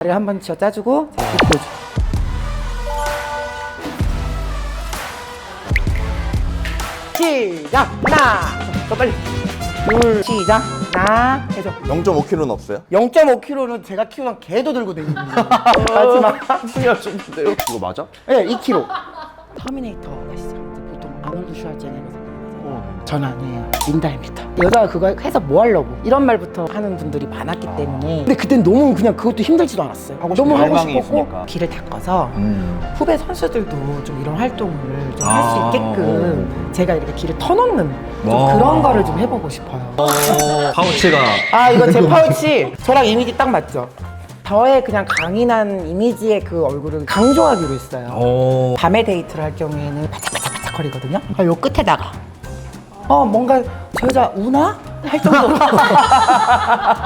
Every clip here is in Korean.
다리를 한번 쥐어 짜주고 자, 이렇게 보여줘. 시작! 하나! 더 빨리! 둘, 시작! 하나, 해줘. 0.5kg는 없어요? 0.5kg는 제가 키우던 개도 들고 다니는 마지막. 하시는데요? 이거 맞아? 네, 2kg. 터미네이터 아시죠? 이제 보통 아놀드 슈왈제네거 전 아니에요. 린다입니다. 여자가 그거 해서 뭐 하려고 이런 말부터 하는 분들이 많았기 때문에 근데 그땐 너무 그냥 그것도 힘들지도 않았어요. 너무 하고 열망이 싶었고 있으니까. 길을 닦아서 후배 선수들도 좀 이런 활동을 좀 할 수 있게끔 제가 이렇게 길을 터놓는 좀 그런 거를 좀 해보고 싶어요. 파우치가 아 이거 제 파우치 저랑 이미지 딱 맞죠? 저의 그냥 강인한 이미지의 그 얼굴을 강조하기로 했어요. 밤에 데이트를 할 경우에는 바짝바짝바짝거리거든요. 요 끝에다가 뭔가 저 여자 우나? 할 정도로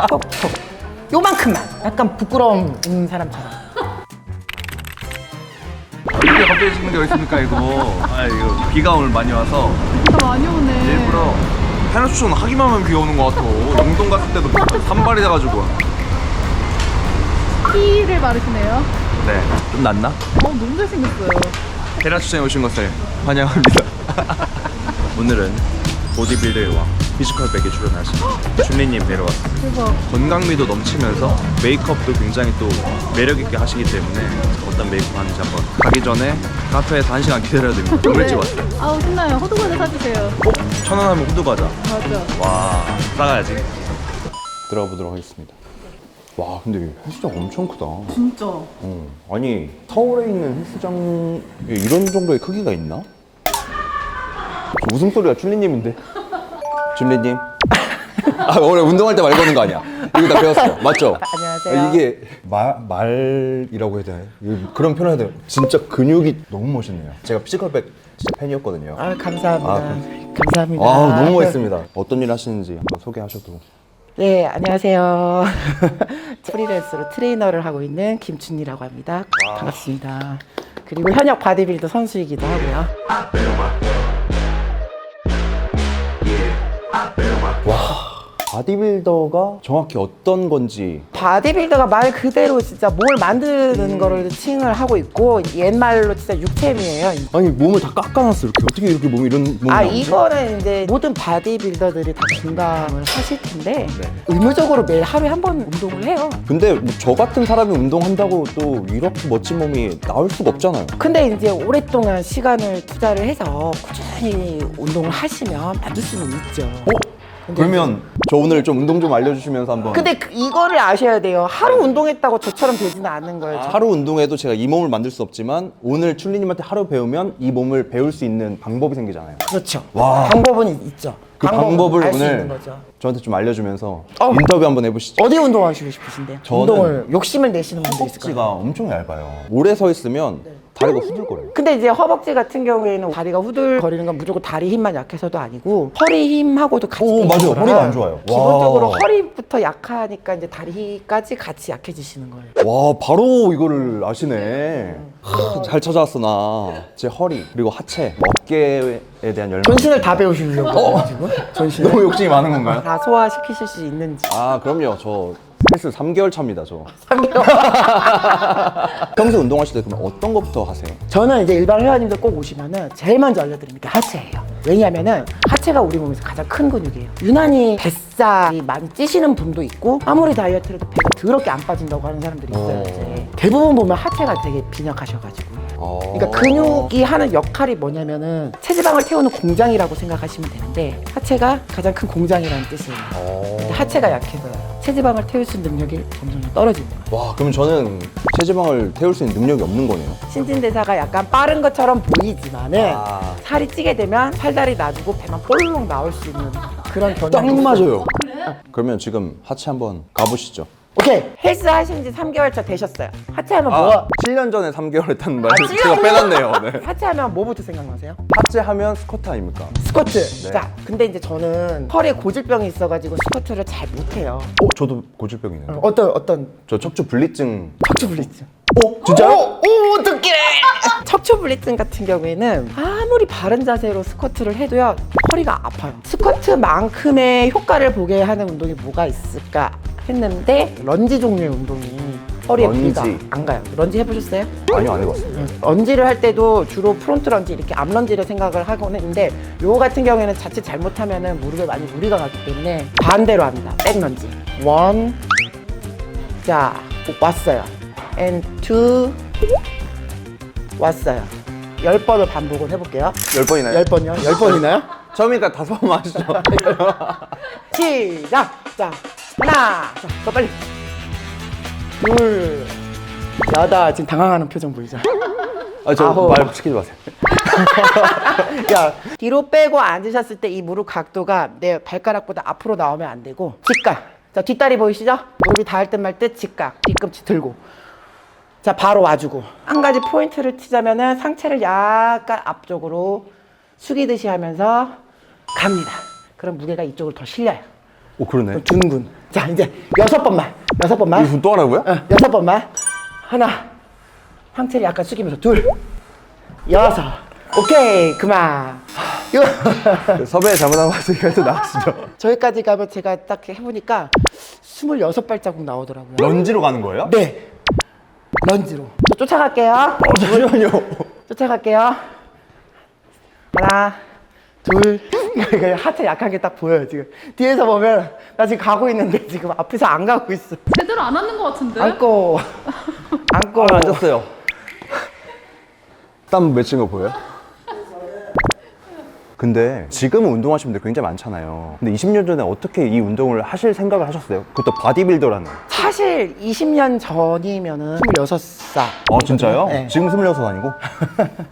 톡톡 요만큼만 약간 부끄러움 있는 사람처럼. 이게 갑자기 찍는 게 어디 있습니까 이거. 아 이거 비가 오늘 많이 와서 비가 많이 오네. 일부러 해노추천 하기만 하면 비 오는 것 같아. 영동 갔을 때도 산발이 돼가지고. 키를 바르시네요. 네, 좀 낫나? 너무 잘생겼어요. 해노추천에 오신 것을 환영합니다. 오늘은 보디빌더의 왕 피지컬백에 출연하신 춘리님 내려왔습니다. 대박. 건강미도 넘치면서 메이크업도 굉장히 또 매력있게 하시기 때문에 어떤 메이크업 하는지 한번 가기 전에 카페에서 1시간 기다려야 됩니다. 너무 일찍 왔어요. 아우 신나요. 호두과자 사주세요. 1,000원 하면 호두과자. 맞아. 와, 싸가야지. 들어가 보도록 하겠습니다. 와, 근데 헬스장 엄청 크다. 진짜. 아니, 서울에 있는 헬스장에 이런 정도의 크기가 있나? 저 웃음소리가 춘리님인데? 춘리님? 아, 원래 운동할 때 말 거는 거 아니야? 이거 다 배웠어요. 맞죠? 안녕하세요. 아, 이게 말이라고 해야 되나요? 그런 표현을 해야 돼요. 진짜 근육이 너무 멋있네요. 제가 피지컬백 진짜 팬이었거든요. 감사합니다. 아, 감사합니다. 아, 너무 멋있습니다. 어떤 일 하시는지 한번 소개하셔도. 네, 안녕하세요. 프리랜서로 트레이너를 하고 있는 김춘희라고 합니다. 반갑습니다. 그리고 현역 바디빌더 선수이기도 하고요. 바디빌더가 정확히 어떤 건지. 바디빌더가 말 그대로 진짜 뭘 만드는 거를 칭을 하고 있고 옛말로 진짜 육체미예요. 아니, 몸을 다 깎아놨어. 이렇게 어떻게 이렇게 몸이 이런 몸이 나오지? 이거는 이제 모든 바디빌더들이 다 공감을 하실 텐데 네. 의무적으로 매일 하루에 한 번 운동을 해요. 근데 뭐저 같은 사람이 운동한다고 또 이렇게 멋진 몸이 나올 수가 없잖아요. 근데 이제 오랫동안 시간을 투자를 해서 꾸준히 운동을 하시면 만들 수는 있죠. 그러면 저 오늘 좀 운동 좀 알려주시면서 한번. 근데 이거를 아셔야 돼요. 하루 운동했다고 저처럼 되지는 않는 거예요. 하루 운동해도 제가 이 몸을 만들 수 없지만 오늘 춘리님한테 하루 배우면 이 몸을 배울 수 있는 방법이 생기잖아요. 그렇죠. 와. 방법은 있죠. 그 방법을 알수 오늘 있는 거죠. 저한테 좀 알려주면서 인터뷰 한번 해보시죠. 어디 운동하시고 싶으신데요? 저는 운동을 욕심을 내시는 분들 있을 거예요. 허벅지가 엄청 얇아요. 오래 서 있으면 다리가 후들거려요. 근데 이제 허벅지 같은 경우에는 다리가 후들거리는 건 무조건 다리 힘만 약해서도 아니고 허리 힘하고도 같이 오, 되는 맞아요. 거라 허리가 안 좋아요. 기본적으로 와. 허리부터 약하니까 이제 다리까지 같이 약해지시는 거예요. 와, 바로 이거를 아시네. 잘 찾아왔어 나. 제 허리 그리고 하체, 어깨에 대한 열망. 전신을 다 배우시려고 지금? 전신을 너무 욕심이 많은 건가요? 다 소화시키실 수 있는지. 아, 그럼요. 저 헬스 3개월 차입니다, 저. 3개월. 평소 운동하실 때 그러면 어떤 것부터 하세요? 저는 이제 일반 회원님들 꼭 오시면은 제일 먼저 알려드립니다. 하체예요. 왜냐면은 하체가 우리 몸에서 가장 큰 근육이에요. 유난히 뱃살이 많이 찌시는 분도 있고 아무리 다이어트를 해도 배가 더럽게 안 빠진다고 하는 사람들이 있어요. 이제 대부분 보면 하체가 되게 빈약하셔가지고. 그러니까 근육이 하는 역할이 뭐냐면은 체지방을 태우는 공장이라고 생각하시면 되는데 하체가 가장 큰 공장이라는 뜻이에요. 근데 하체가 약해서 체지방을 태울 수 있는 능력이 점점 떨어지는 거예요. 와, 그럼 저는 체지방을 태울 수 있는 능력이 없는 거네요. 신진대사가 약간 빠른 것처럼 보이지만은 아. 살이 찌게 되면 팔다리 놔두고 배만 볼록 나올 수 있는 그런 딱 경향이 있어요. 맞아요. 그러면 지금 하체 한번 가보시죠. 오케이, 헬스 하신 지 3개월 차 되셨어요. 하체 하면 뭐? 7년 전에 3개월 했다는 말 아, 제가 빼놨네요. 네. 하체 하면 뭐부터 생각나세요? 하체 하면 스쿼트 아닙니까? 스쿼트. 네. 자, 근데 이제 저는 허리에 고질병이 있어가지고 스쿼트를 잘 못해요. 저도 고질병이 있는데. 어떤 저 척추 분리증. 척추 불리증. 진짜요? 오, 어떡해! 척추 불리증 같은 경우에는 아무리 바른 자세로 스쿼트를 해도요, 허리가 아파요. 스쿼트만큼의 효과를 보게 하는 운동이 뭐가 있을까 했는데 런지 종류의 운동이 허리에 런지. 무리가 안 가요. 런지 해보셨어요? 아니요, 안 해봤어요. 런지를 할 때도 주로 프론트 런지 이렇게 앞 런지를 생각을 하곤 했는데 요거 같은 경우에는 자칫 잘못하면은 무릎에 많이 무리가 가기 때문에 반대로 합니다. 백 런지. 원. 자, 왔어요. and two. 왔어요. 10번을 반복을 해볼게요. 10번이나요? 10번이요? 10번이나요? 처음이니까 5번 하시죠. 시작! 자, 하나, 자, 더 빨리. 둘, 여덟. 지금 당황하는 표정 보이죠? 저 아홉. 말 시키지 마세요. 야, 뒤로 빼고 앉으셨을 때 이 무릎 각도가 내 발가락보다 앞으로 나오면 안 되고 직각. 자, 뒷다리 보이시죠? 무릎이 닿을 듯 말 듯 직각. 뒤꿈치 들고. 자, 바로 와주고. 한 가지 포인트를 치자면은 상체를 약간 앞쪽으로 숙이듯이 하면서 갑니다. 그럼 무게가 이쪽으로 더 실려요. 오, 그러네. 둔근. 자, 이제 6번만. 6번만. 이거 또 하라고요? 6번만. 하나. 상체를 약간 숙이면서 둘. 6. 오케이. 그만. 섭외 잘못한 것 같으니까 또 나가시죠. 저기까지 가면 제가 딱 해보니까 26발자국 나오더라고요. 런지로 가는 거예요? 네. 런지로. 저 쫓아갈게요. 잠시만요. 쫓아갈게요. 하나, 둘. 이거 하체 약한 게 딱 보여요, 지금. 뒤에서 보면 나 지금 가고 있는데 지금 앞에서 안 가고 있어. 제대로 안 앉는 것 같은데? 앉고. 앉고. 앉았어요. 땀 맺힌 거 보여요? 근데 지금은 운동하시는 분들 굉장히 많잖아요. 근데 20년 전에 어떻게 이 운동을 하실 생각을 하셨어요? 그것도 바디빌더라는. 사실 20년 전이면은 26살. 아, 진짜요? 네. 지금 26 아니고?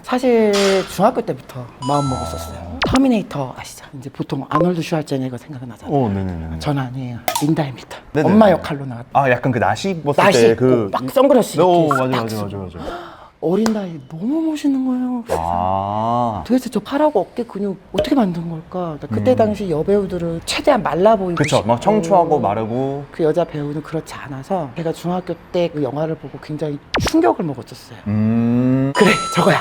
사실 중학교 때부터 마음 먹었었어요. 터미네이터 아시죠? 이제 보통 아놀드 슈왈제네거 생각나잖아요. 네네네. 전 아니에요. 린다 해밀턴. 네네. 엄마 역할로 나왔다. 아, 약간 그 나시 입었을 나시 때 입고 그. 막 선글라스 오, 이렇게 맞아, 딱 맞아, 쓰고. 맞아, 맞아. 어린 나이에 너무 멋있는 거예요. 아. 도대체 저 팔하고 어깨 근육 어떻게 만든 걸까? 그때 당시 여배우들은 최대한 말라 보이고 그쵸. 싶고 막 청초하고 마르고. 그 여자 배우는 그렇지 않아서 제가 중학교 때 그 영화를 보고 굉장히 충격을 먹었었어요. 그래, 저거야.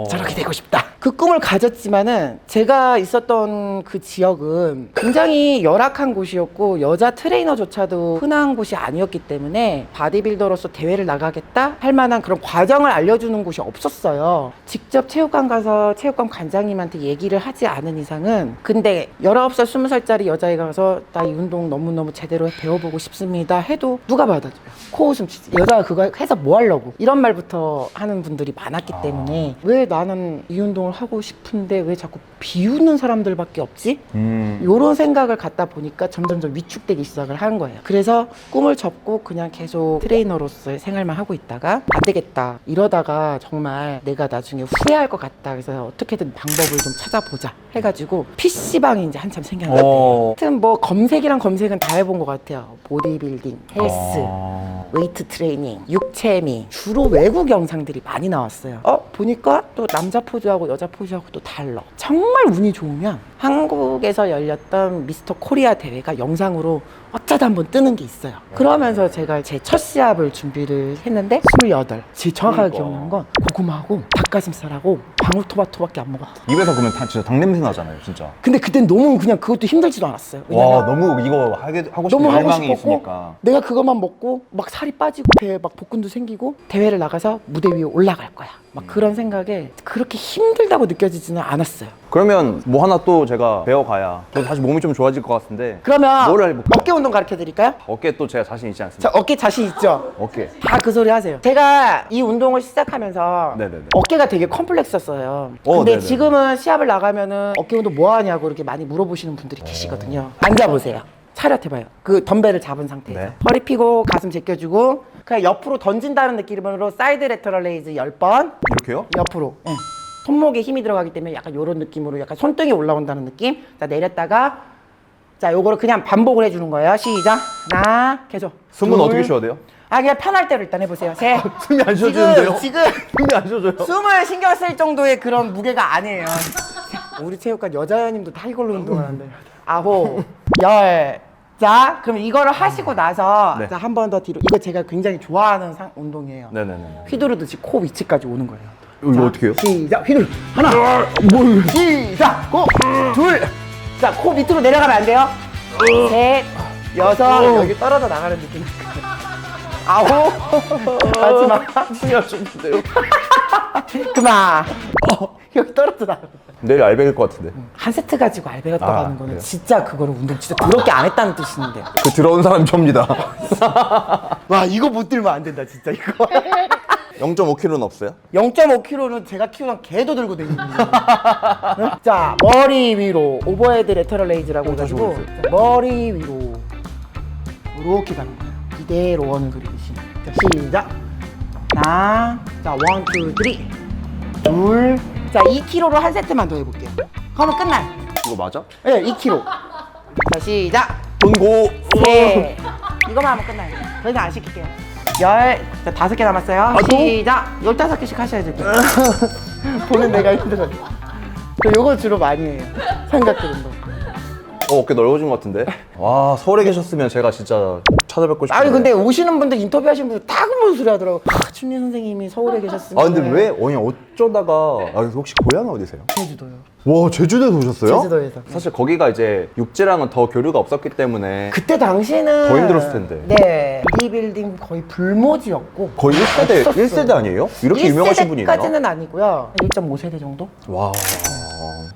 저렇게 되고 싶다. 그 꿈을 가졌지만은 제가 있었던 그 지역은 굉장히 열악한 곳이었고 여자 트레이너조차도 흔한 곳이 아니었기 때문에 바디빌더로서 대회를 나가겠다 할 만한 그런 과정을 알려주는 곳이 없었어요. 직접 체육관 가서 체육관 관장님한테 얘기를 하지 않은 이상은 근데 19살, 20살짜리 여자애가 가서 나 이 운동 너무너무 제대로 배워보고 싶습니다 해도 누가 받아줘요? 코웃음 치지. 여자가 그거 해서 뭐 하려고? 이런 말부터 하는 분들이 많았기 때문에 왜 나는 이 운동을 하고 싶은데 왜 자꾸 비웃는 사람들밖에 없지? 이런 생각을 갖다 보니까 점점점 위축되기 시작을 한 거예요. 그래서 꿈을 접고 그냥 계속 트레이너로서의 생활만 하고 있다가 안 되겠다. 이러다가 정말 내가 나중에 후회할 것 같다. 그래서 어떻게든 방법을 좀 찾아보자 해가지고 PC방이 이제 한참 생겨났대요. 하여튼 뭐 검색이랑 검색은 다 해본 것 같아요. 보디빌딩, 헬스, 웨이트 트레이닝, 육체미 주로 외국 영상들이 많이 나왔어요. 보니까 또 남자 포즈하고 여자 포즈하고 또 달라. 정말 운이 좋으면 한국에서 열렸던 미스터 코리아 대회가 영상으로 어쩌다 한번 뜨는 게 있어요. 그러면서 제가 제 첫 시합을 준비를 했는데 28. 제 정확하게 기억나는 건 고구마하고 닭가슴살하고 방울토마토밖에 안 먹었다. 입에서 그러면 진짜 닭냄새 나잖아요, 진짜. 근데 그땐 너무 그냥 그것도 힘들지도 않았어요. 와, 너무 이거 하고 싶은 너무 하고 열망이 싶었고 있으니까. 내가 그것만 먹고 막 살이 빠지고 배에 막 복근도 생기고 대회를 나가서 무대 위에 올라갈 거야. 막 그런 생각에 그렇게 힘들다고 느껴지지는 않았어요. 그러면 뭐 하나 또 제가 배워가야 또 다시 몸이 좀 좋아질 것 같은데. 그러면 뭐를 해볼까요? 어깨 운동 가르쳐 드릴까요? 어깨 또 제가 자신 있지 않습니까? 자, 어깨 자신 있죠? 어깨. 다 그 소리 하세요. 제가 이 운동을 시작하면서 네네네. 어깨가 되게 컴플렉스였어요. 어, 근데 네네. 지금은 시합을 나가면은 어깨 운동 뭐 하냐고 이렇게 많이 물어보시는 분들이 계시거든요. 앉아보세요. 차렷해봐요. 그 덤벨을 잡은 상태에서. 네. 허리 펴고 가슴 제껴주고 그냥 옆으로 던진다는 느낌으로 사이드 레터럴 레이즈 10번. 이렇게요? 옆으로. 예. 손목에 힘이 들어가기 때문에 약간 이런 느낌으로 약간 손등이 올라온다는 느낌. 자, 내렸다가 자, 요거를 그냥 반복을 해주는 거예요. 시작. 하나, 계속. 숨은 둘. 어떻게 쉬어야 돼요? 그냥 편할 대로 일단 해보세요. 셋. 숨이 안 쉬어지는데요? 지금 숨이 안 쉬어져요? 숨을 신경 쓸 정도의 그런 무게가 아니에요. 우리 체육관 여자님도 다 이걸로 운동을 하는데. 9, 10. 자, 그럼 이거를 하시고 나서 네. 자, 한 번 더 뒤로. 이거 제가 굉장히 좋아하는 운동이에요. 네네네. 휘두르듯이 코 위치까지 오는 거예요. 이거 어떻게 해요? 시작. 휘두르. 하나. 시작. 고. 둘. 자, 코 밑으로 내려가면 안 돼요. 셋. 6. 여기 떨어져 나가는 느낌. 아홉. 마지막. 숨이 안 쉬는데요? 그만. 여기 떨어져. 내일 알백일 것 같은데. 한 세트 가지고 알베가 떠가는 거는 그래요? 진짜 그거는 운동 진짜 더럽게 안 했다는 뜻인데. 그 들어온 사람이 접니다. 와 이거 못 들면 안 된다 진짜 이거. 0.5kg는 없어요? 0.5kg는 제가 키우던 개도 들고 다니는 거예요. 자 머리 위로 오버헤드 레터럴 레이즈라고 해가지고 자, 머리 위로 이렇게 가는 거예요. 이대로 원을 그리듯이. 자 시작. 하나, 자 원, 투, 쓰리, 둘. 자 2kg로 한 세트만 더 해볼게요. 그러면 끝나요. 이거 맞아? 네, 2kg. 자 시작. 돈고. 셋. 이거만 하면 끝나요. 더 이상 안 시킬게요. 자 5개 남았어요. 시작. 15개씩 하셔야죠. 보는 내가 힘들어요. 요거 주로 많이 해요. 삼각근 운동. 어깨 넓어진 것 같은데? 와, 서울에 계셨으면 제가 진짜 꼭 찾아뵙고 싶어요. 아니 근데 오시는 분들 인터뷰하신 분들 다 그런 소리 하더라고. 춘리 선생님이 서울에 계셨으면. 아, 근데 왜? 아니, 어쩌다가. 아, 혹시 고향 어디세요? 제주도요. 와, 제주도에서 오셨어요? 제주도에서. 사실 거기가 이제 육지랑은 더 교류가 없었기 때문에 그때 당시는 더 힘들었을 텐데. 네. 보디빌딩 거의 불모지였고. 거의 1세대, 없었어요. 1세대 아니에요? 이렇게 유명하신 분이 있나? 1세대까지는 아니고요. 1.5세대 정도? 와.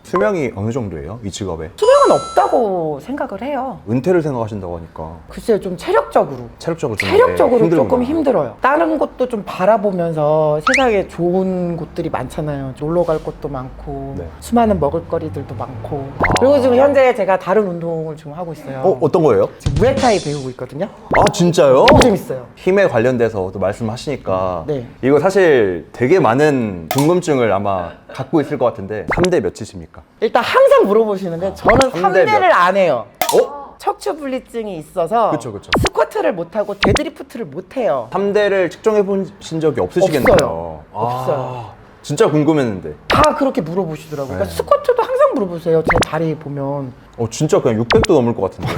수명이 어느 정도예요? 이 직업에? 수명은 없다고 생각을 해요. 은퇴를 생각하신다고 하니까 글쎄요, 좀 체력적으로. 체력적으로 좀 체력적으로 힘들구나. 조금 힘들어요. 다른 곳도 좀 바라보면서 세상에 좋은 곳들이 많잖아요. 놀러 갈 곳도 많고 네. 수많은 먹을거리들도 많고. 그리고 지금 현재 제가 다른 운동을 지금 하고 있어요. 어떤 거예요? 지금 무에타이 배우고 있거든요. 아, 진짜요? 너무 재밌어요. 힘에 관련돼서 또 말씀하시니까 네. 이거 사실 되게 많은 궁금증을 아마 갖고 있을 것 같은데 3대 몇이십니까? 일단 항상 물어보시는데 저는 3대 3대를 안 해요. 어? 척추분리증이 있어서 그쵸, 그쵸. 스쿼트를 못하고 데드리프트를 못해요. 3대를 측정해 보신 적이 없으시겠네요. 없어요. 없어요. 진짜 궁금했는데 다 그렇게 물어보시더라고요. 그러니까 네. 스쿼트도 항상 물어보세요. 제 다리 보면. 진짜 그냥 600도 넘을 것 같은데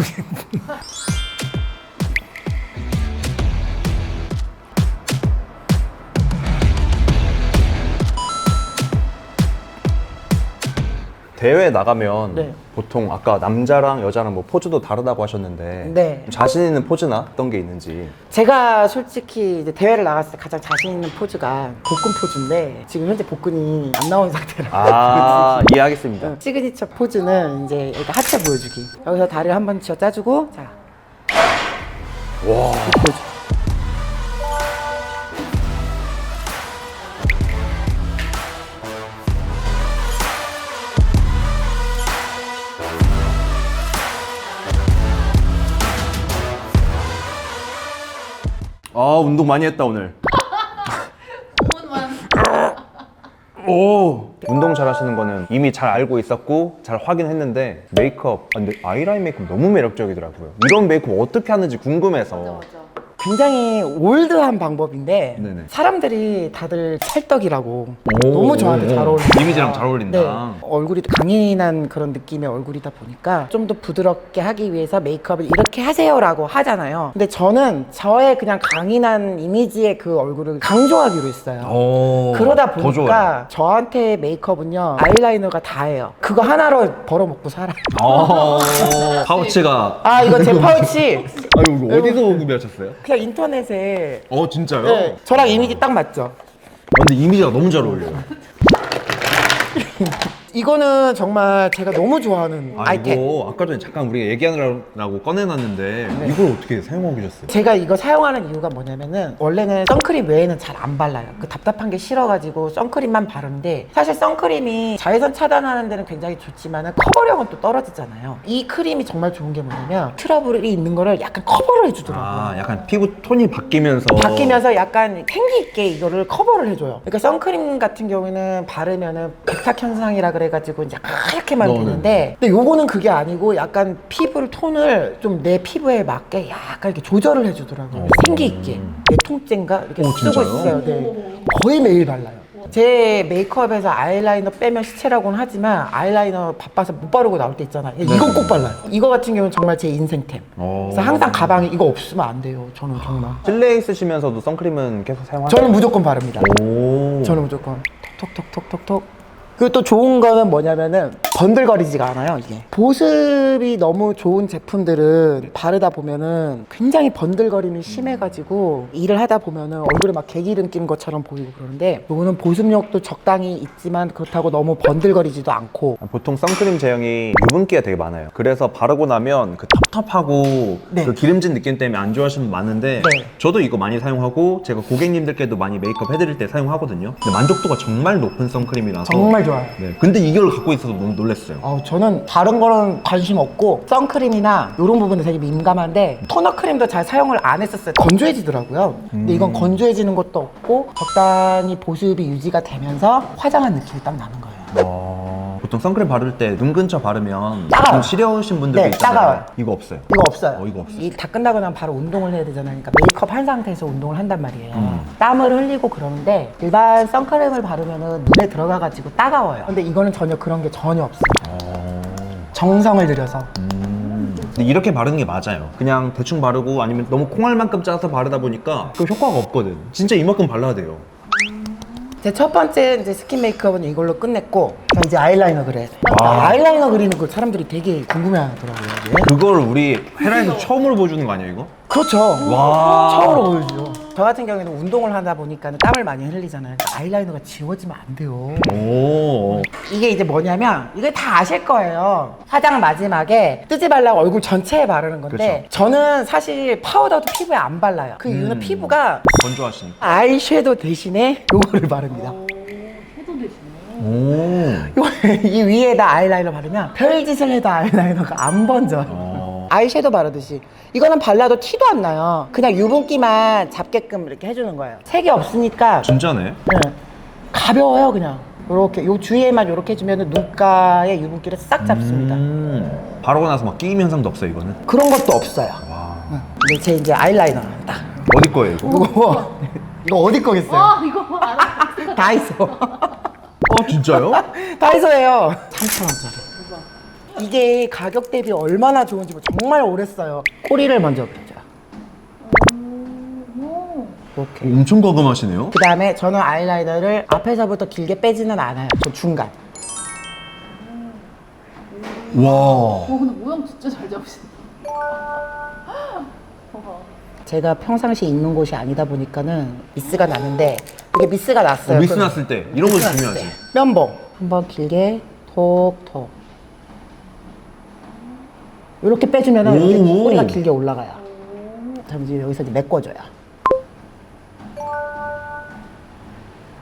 대회 나가면 네. 보통 아까 남자랑 여자랑 뭐 포즈도 다르다고 하셨는데 네. 자신 있는 포즈나 어떤 게 있는지. 제가 솔직히 이제 대회를 나갔을 때 가장 자신 있는 포즈가 복근 포즈인데 지금 현재 복근이 안 나온 상태라. 아, 이해하겠습니다. 시그니처 포즈는 이제 이렇게 하체 보여주기. 여기서 다리를 한 번 쥐어 짜주고 자. 와. 이렇게 보여줘. 아, 운동 많이 했다 오늘. 오. 운동 잘 하시는 거는 이미 잘 알고 있었고 잘 확인했는데 메이크업, 근데 아이라인 메이크업 너무 매력적이더라고요. 이런 메이크업 어떻게 하는지 궁금해서. 굉장히 올드한 방법인데 네네. 사람들이 다들 찰떡이라고 너무 저한테 잘 어울려요. 이미지랑 잘 어울린다. 네. 얼굴이 강인한 그런 느낌의 얼굴이다 보니까 좀 더 부드럽게 하기 위해서 메이크업을 이렇게 하세요라고 하잖아요. 근데 저는 저의 그냥 강인한 이미지의 그 얼굴을 강조하기로 했어요. 그러다 더 좋아요. 보니까 저한테 메이크업은요 아이라이너가 다예요. 그거 하나로 벌어먹고 살아요. 파우치가. 아 이거 제 파우치 아유, 이거 어디서 구매하셨어요? 그냥 인터넷에. 진짜요? 네, 저랑 이미지 딱 맞죠? 근데 이미지가 너무 잘 어울려요. 이거는 정말 제가 너무 좋아하는 아이템. 이거 아까 전에 잠깐 우리가 얘기하느라고 꺼내놨는데 이걸 어떻게 사용하고 계셨어요? 제가 이거 사용하는 이유가 뭐냐면은 원래는 선크림 외에는 잘 안 발라요. 그 답답한 게 싫어가지고 선크림만 바르는데 사실 선크림이 자외선 차단하는 데는 굉장히 좋지만은 커버력은 또 떨어지잖아요. 이 크림이 정말 좋은 게 뭐냐면 트러블이 있는 거를 약간 커버를 해주더라고요. 약간 피부 톤이 바뀌면서 바뀌면서 약간 생기 있게 이거를 커버를 해줘요. 그러니까 선크림 같은 경우에는 바르면은 백탁 현상이라 그래가지고 이제 하얗게만 되는데, 근데 요거는 그게 아니고 약간 피부를 톤을 좀 내 피부에 맞게 약간 이렇게 조절을 해주더라고요. 생기 있게 내 통째인가 이렇게 쓰고 진짜요? 있어요. 네. 거의 매일 발라요. 제 메이크업에서 아이라이너 빼면 시체라고는 하지만 아이라이너 바빠서 못 바르고 나올 때 있잖아요. 이건 꼭 발라요. 이거 같은 경우는 정말 제 인생템. 그래서 항상 가방에 이거 없으면 안 돼요. 저는 정말. 실내에 있으시면서도 선크림은 계속 사용하세요? 저는 무조건 바릅니다. 오. 저는 무조건 톡톡톡톡톡. 그리고 또 좋은 거는 뭐냐면은 번들거리지가 않아요 이게. 보습이 너무 좋은 제품들은 바르다 보면은 굉장히 번들거림이 심해가지고 일을 하다 보면은 얼굴에 막 개기름 낀 것처럼 보이고 그러는데 이거는 보습력도 적당히 있지만 그렇다고 너무 번들거리지도 않고. 보통 선크림 제형이 유분기가 되게 많아요. 그래서 바르고 나면 그 텁텁하고 네. 그 기름진 느낌 때문에 안 좋아하시는 분 많은데 네. 저도 이거 많이 사용하고 제가 고객님들께도 많이 메이크업 해드릴 때 사용하거든요. 근데 만족도가 정말 높은 선크림이라서 정말 좋아요. 네. 근데 이걸 갖고 있어서 너무 놀랐어요. 저는 다른 거는 관심 없고 선크림이나 이런 부분에 되게 민감한데 토너 크림도 잘 사용을 안 했었어요. 건조해지더라고요. 근데 이건 건조해지는 것도 없고 적당히 보습이 유지가 되면서 화장한 느낌이 딱 나는 거예요. 보통 선크림 바를 때 눈 근처 바르면 따가워요. 좀 시려우신 분들도 네, 있잖아요. 따가워요. 이거 없어요. 이거 없어요. 이거 없어요. 이 다 끝나고 나면 바로 운동을 해야 되잖아요. 그러니까 메이크업 한 상태에서 운동을 한단 말이에요. 땀을 흘리고 그러는데 일반 선크림을 바르면은 눈에 들어가가지고 따가워요. 근데 이거는 전혀 그런 게 전혀 없어요. 정성을 들여서. 근데 이렇게 바르는 게 맞아요. 그냥 대충 바르고 아니면 너무 콩알만큼 짜서 바르다 보니까 그 효과가 없거든. 진짜 이만큼 발라야 돼요. 제 첫 번째 이제 스킨 메이크업은 이걸로 끝냈고 자, 이제 아이라이너 그려야 돼. 와. 아이라이너 그리는 걸 사람들이 되게 궁금해하더라고요. 왜? 그걸 우리 헤라에서 처음으로 보여주는 거 아니에요, 이거? 그렇죠. 와. 처음으로 보여주죠. 저 같은 경우에는 운동을 하다 보니까 땀을 많이 흘리잖아요. 그러니까 아이라이너가 지워지면 안 돼요. 오. 이게 이제 뭐냐면 이걸 다 아실 거예요. 화장 마지막에 뜨지 말라고 얼굴 전체에 바르는 건데 저는 사실 파우더도 피부에 안 발라요. 그 이유는 피부가 건조하시니까. 아이섀도우 대신에 요거를 바릅니다. 오. 이 위에다 아이라이너 바르면 별짓을 해도 아이라이너가 안 번져요. 아이섀도우 바르듯이 이거는 발라도 티도 안 나요. 그냥 유분기만 잡게끔 이렇게 해주는 거예요. 색이 없으니까 진짜네. 네. 가벼워요 그냥. 요렇게 요 주위에만 요렇게 해주면 눈가의 유분기를 싹 잡습니다. 바르고 나서 막 끼임 현상도 없어요, 이거는. 그런 것도 없어요. 와. 근데 제 이제 아이라이너 딱 어디 거예요, 이거? 이거 어디 거겠어요? 아, 이거 알아. 다이소. 진짜요? 다이소예요. 3,000원짜리. 이게 가격 대비 얼마나 좋은지 정말 오래 써요. 꼬리를 먼저 그려줘요. 이렇게. 엄청 과감하시네요. 그 다음에 저는 아이라이너를 앞에서부터 길게 빼지는 않아요. 저 중간. 와. 근데 모양 진짜 잘 잡으시네. 제가 평상시 있는 곳이 아니다 보니까는 미스가 나는데 이게 미스가 났어요. 미스 그럼 났을 때 이런 거 미스 났을 중요하지. 때 면봉 한번 길게 톡톡 이렇게 빼주면 여기 오. 꼬리가 길게 올라가요. 그럼 이제 여기서 이제 메꿔줘요.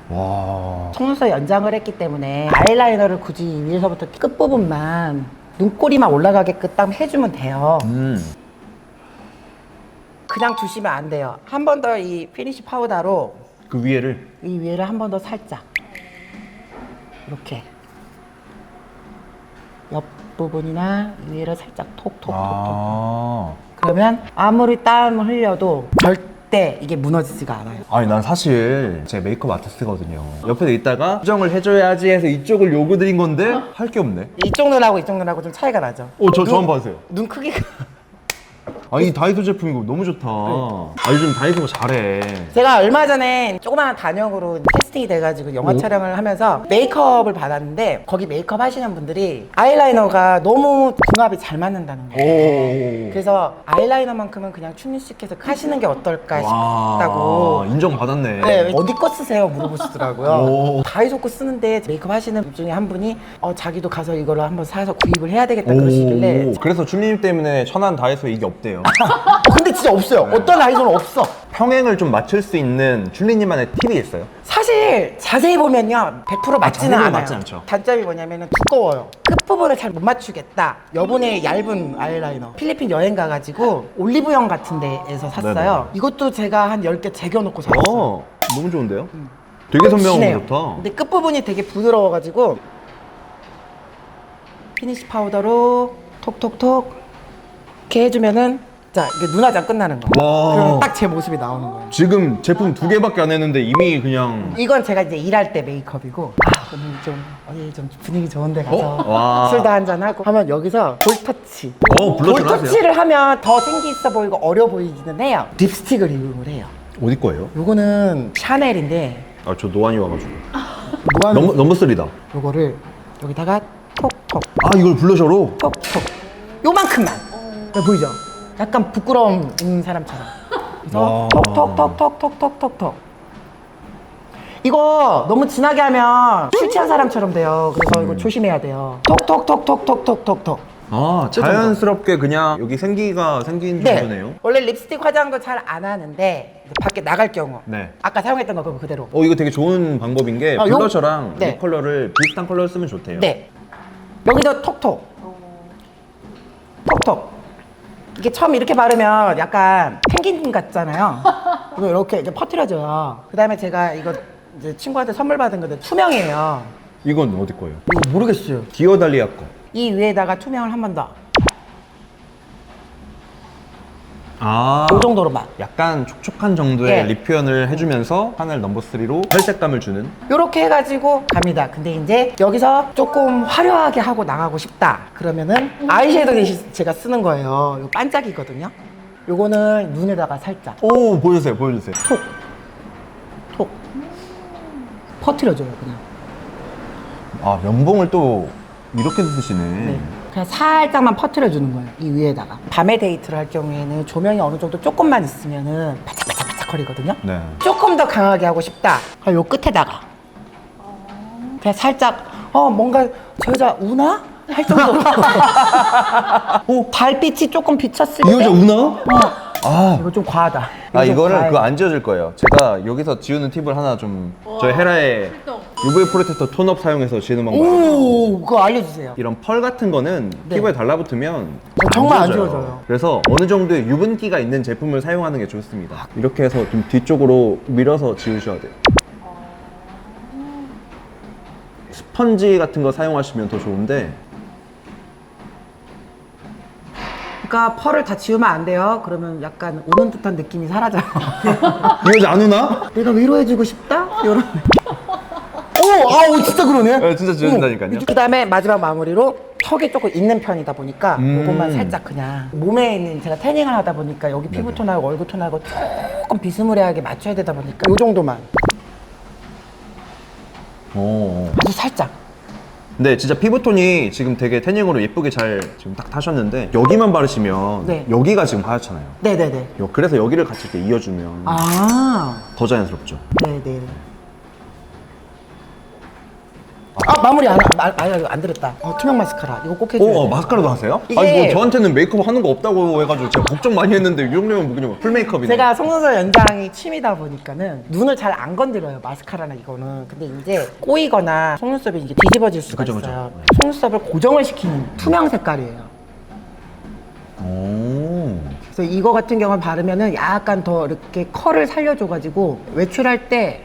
와. 속눈썹 연장을 했기 때문에 아이라이너를 굳이 위에서부터 끝부분만 눈꼬리만 올라가게끔 딱 해주면 돼요. 그냥 두시면 안 돼요. 한 번 더 이 피니쉬 파우더로 그 위에를. 이 위에를 한 번 더 살짝 이렇게 옆 부분이나 이 위에를 살짝 톡톡톡톡. 그러면 아무리 땀을 흘려도 절대 이게 무너지지가 않아요. 아니 난 사실 제 메이크업 아티스트거든요. 옆에 있다가 수정을 해줘야지 해서 이쪽을 요구 드린 건데 할 게 없네. 이쪽 눈하고 이쪽 눈하고 좀 차이가 나죠. 저 한번 봐주세요. 눈 크기가 아니 다이소 제품 이거 너무 좋다. 요즘 다이소가 잘해. 제가 얼마 전에 조그마한 단역으로 캐스팅이 돼가지고 영화 촬영을 하면서 메이크업을 받았는데 거기 메이크업 하시는 분들이 아이라이너가 너무 궁합이 잘 맞는다는 거예요. 그래서 아이라이너만큼은 그냥 춘리씨께서 하시는 게 어떨까 싶다고. 인정받았네. 네, 어디 거 쓰세요? 물어보시더라고요. 오. 다이소 거 쓰는데 메이크업 하시는 분 중에 한 분이 자기도 가서 이걸로 한번 사서 구입을 해야 되겠다 그러시길래 그래서 줄리님 때문에 천안 다이소에 이게 없대요. 근데 진짜 없어요. 어떤 다이소는 없어. 평행을 좀 맞출 수 있는 줄리님만의 팁이 있어요? 사실 자세히 보면요 100% 맞지는 자세히 않아요. 맞지 않죠. 단점이 뭐냐면 두꺼워요. 끝부분을 잘 못 맞추겠다. 여분의 얇은 아이라이너 필리핀 여행 가가지고 올리브영 같은 데에서 샀어요. 네네. 이것도 제가 한 10개 제껴놓고 샀어요. 너무 좋은데요? 되게 선명하고 진해요. 좋다. 근데 끝부분이 되게 부드러워가지고 피니쉬 파우더로 톡톡톡 이렇게 해주면은 자 이게 눈화장 끝나는 거. 와. 그럼 딱 제 모습이 나오는 거예요. 지금 제품 2개밖에 안 했는데 이미 그냥 이건 제가 이제 일할 때 메이크업이고 오늘 좀 어디 좀 분위기 좋은 데 가서 와. 술도 한잔 하고 하면 여기서 볼터치 블러셔를 하세요? 볼터치를 하면 더 생기 있어 보이고 어려 보이기는 해요. 립스틱을 이용을 해요. 어디 거예요? 요거는 샤넬인데 저 노안이 와가지고 무한 넘버 3다. 요거를 여기다가 톡 아, 이걸 블러셔로? 톡톡 요만큼만. 보이죠? 약간 부끄러움 있는 사람처럼. 그래서 톡톡톡톡톡톡톡톡. 이거 너무 진하게 하면 술 취한 사람처럼 돼요. 그래서 이거 조심해야 돼요. 톡톡톡톡톡톡톡톡. 아, 자연스럽게 그냥 여기 생기가 생긴 정도네요. 원래 립스틱 화장도 잘 안 하는데 이제 밖에 나갈 경우 네. 아까 사용했던 거 그거 그대로. 이거 되게 좋은 방법인 게 블러셔랑 네. 립 컬러를 비슷한 컬러를 쓰면 좋대요. 네. 여기도 톡톡. 톡톡. 이게 처음 이렇게 바르면 약간 펭귄 같잖아요. 이거 이렇게 이제 퍼뜨려져요. 그 다음에 제가 이거 이제 친구한테 선물 받은 건데 투명이에요. 이건 어디 거예요? 이거 모르겠어요. 디오달리아 거. 이 위에다가 투명을 한 번 더. 아, 이 정도로만. 약간 촉촉한 정도의 네. 립 표현을 해주면서 하늘 넘버 3로 혈색감을 주는. 요렇게 해가지고 갑니다. 근데 이제 여기서 조금 화려하게 하고 나가고 싶다. 그러면은 아이섀도우 대신 제가 쓰는 거예요. 이거 반짝이거든요. 요거는 눈에다가 살짝 오, 보여주세요, 보여주세요. 톡. 톡. 퍼뜨려줘요, 그냥. 아, 면봉을 또 이렇게 쓰시네. 네. 그냥 살짝만 퍼뜨려주는 거예요. 이 위에다가. 밤에 데이트를 할 경우에는 조명이 어느 정도 조금만 있으면은 바짝바짝바짝거리거든요. 네. 조금 더 강하게 하고 싶다. 그럼 요 끝에다가. 그냥 살짝, 뭔가 저 여자 우나? 할 정도로. 달빛이 조금 비쳤을 때. 이 여자 우나? 아, 이거 좀 과하다. 아, 좀 이거를 과해요. 그거 안 지워질 거예요. 제가 여기서 지우는 팁을 하나 좀 저희 헤라의 UV 프로텍터 톤업 사용해서 지우는 방법. 오, 그거 알려주세요. 이런 펄 같은 거는 네. 피부에 달라붙으면 정말 안 지워져요. 그래서 어느 정도의 유분기가 있는 제품을 사용하는 게 좋습니다. 이렇게 해서 좀 뒤쪽으로 밀어서 지우셔야 돼요. 스펀지 같은 거 사용하시면 더 좋은데. 그러니까 펄을 다 지우면 안 돼요. 그러면 약간 우는 듯한 느낌이 사라져요. 이 여자 안 우나? 내가 위로해주고 싶다? 이런 느낌. 아우 진짜 그러네. 네, 진짜 지워진다니까요. 그 다음에 마지막 마무리로 턱이 조금 있는 편이다 보니까 음. 이것만 살짝 그냥 몸에 있는 제가 태닝을 하다 보니까 여기 피부톤하고 얼굴톤하고 조금 비스무리하게 맞춰야 되다 보니까 이 정도만 아주 살짝. 근데 진짜 피부톤이 지금 되게 태닝으로 예쁘게 잘 지금 딱 타셨는데 여기만 바르시면 네. 여기가 지금 하얗잖아요. 네네네. 그래서 여기를 같이 이렇게 이어주면 아 더 자연스럽죠. 네네. 마무리 안 들었다. 투명 마스카라 이거 꼭 해줘야 돼요. 마스카라도 하세요? 이게- 아니 뭐 저한테는 메이크업 하는 거 없다고 해가지고 제가 걱정 많이 했는데 이 정도면 뭐 그냥 풀 메이크업이네. 제가 속눈썹 연장이 취미다 보니까는 눈을 잘 안 건드려요, 마스카라나 이거는. 근데 이제 꼬이거나 속눈썹이 이제 뒤집어질 수가 그죠, 있어요. 그죠. 속눈썹을 고정을 시키는 투명 색깔이에요. 오. 그래서 이거 같은 경우는 바르면은 약간 더 이렇게 컬을 살려줘가지고 외출할 때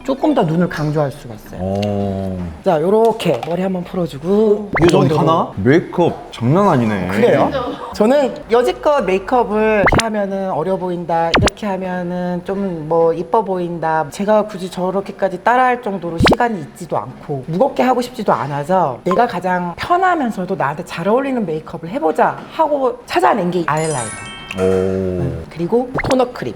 조금 더 눈을 강조할 수가 있어요. 오. 자, 요렇게 머리 한번 풀어주고. 이게 어디 정도로. 가나? 메이크업 장난 아니네. 그래요? 저는 여지껏 메이크업을 이렇게 하면은 어려 보인다, 이렇게 하면은 좀 뭐 이뻐 보인다. 제가 굳이 저렇게까지 따라할 정도로 시간이 있지도 않고 무겁게 하고 싶지도 않아서 내가 가장 편하면서도 나한테 잘 어울리는 메이크업을 해보자 하고 찾아낸 게 아이라이너. 오. 그리고 토너 크림.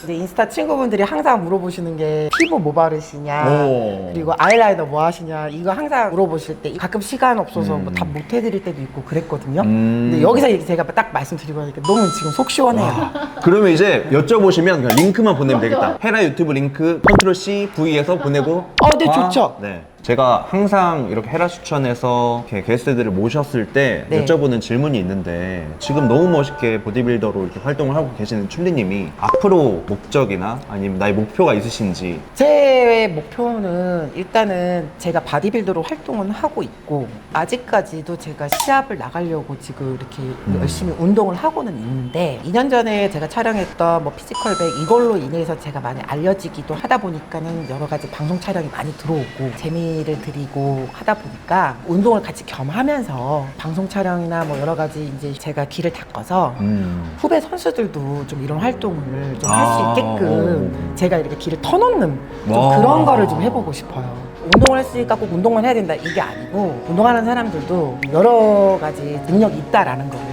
이제 인스타 친구분들이 항상 물어보시는 게 피부 뭐 바르시냐, 오. 그리고 아이라이너 뭐 하시냐, 이거 항상 물어보실 때 가끔 시간 없어서 뭐 답 못 해드릴 때도 있고 그랬거든요. 근데 여기서 이렇게 제가 딱 말씀드리고 하니까 너무 지금 속 시원해요. 그러면 이제 여쭤보시면 그냥 링크만 보내면 되겠다. 헤라 유튜브 링크 컨트롤 C V에서 보내고. 네, 좋죠. 네. 제가 항상 이렇게 헤라 추천해서 이렇게 게스트들을 모셨을 때 네. 여쭤보는 질문이 있는데 지금 너무 멋있게 보디빌더로 이렇게 활동을 하고 계시는 춘리님이 앞으로 목적이나 아니면 나의 목표가 있으신지. 제 목표는 일단은 제가 바디빌더로 활동은 하고 있고 아직까지도 제가 시합을 나가려고 지금 이렇게 열심히 운동을 하고는 있는데 2년 전에 제가 촬영했던 뭐 피지컬백 이걸로 인해서 제가 많이 알려지기도 하다 보니까는 여러 가지 방송 촬영이 많이 들어오고 재미를 드리고 하다 보니까 운동을 같이 겸하면서 방송 촬영이나 뭐 여러 가지 이제 제가 길을 닦아서 후배 선수들도 좀 이런 활동을 좀 할 수 있게끔 제가 이렇게 길을 터놓는 좀 와. 그런 거를 좀 해보고 싶어요. 운동을 했으니까 꼭 운동만 해야 된다 이게 아니고 운동하는 사람들도 여러 가지 능력이 있다라는 거를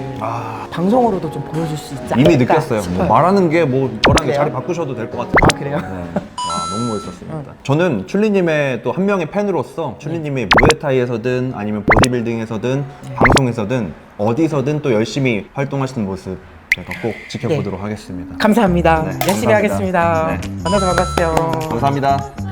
방송으로도 좀 보여줄 수 있지 않을까 이미 느꼈어요. 싶어요. 뭐 말하는 게 뭐 저랑 그래요? 자리 바꾸셔도 될 것 같아요. 그래요? 네. 와, 너무 멋있었습니다. 저는 출리님의 또 한 명의 팬으로서 출리님이 무에타이에서든 아니면 보디빌딩에서든 방송에서든 어디서든 또 열심히 활동하시는 모습 제가 꼭 지켜보도록 하겠습니다. 감사합니다. 네, 열심히 감사합니다. 하겠습니다. 네. 만나서 반갑어요. 감사합니다.